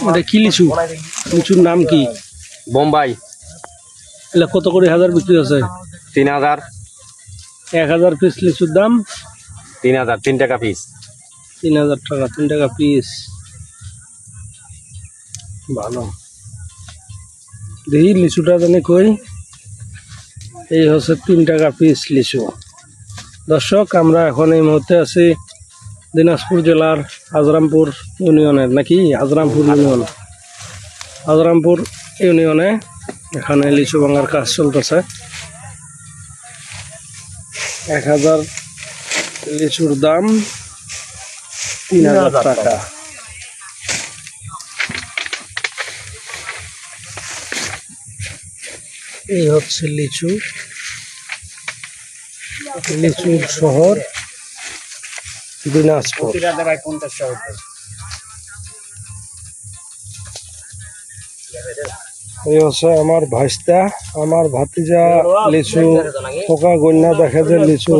এটা কি লিচু? লিচুর নাম কি? বোম্বাই। এটা কত করে হাজার বিক্রি আছে? 3000। 1000 পিস লিচুর দাম 3000, 3 টাকা পিস। 3000 টাকা, 3 টাকা পিস। ভালো। দেখি লিচুটা জানি কই। এই হচ্ছে 3 টাকা পিস লিচু। দর্শক, আমরা এখন এই মুহূর্তে আছি দিনাজপুর জেলার হাজরামপুর ইউনিয়নের, নাকি হাজরামপুর ইউনিয়ন, হাজরামপুর ইউনিয়নে। এখানে লিচু ভাঙার কাজ চলতেছে। 1000 লিচুর দাম 3000 টাকা। এই হচ্ছে লিচু, লিচুর শহর দিনাজপুর। এই হচ্ছে আমার ভাইস্তা, আমার ভাতিজা লিচু পোকা গন্যা দেখে যে লিচু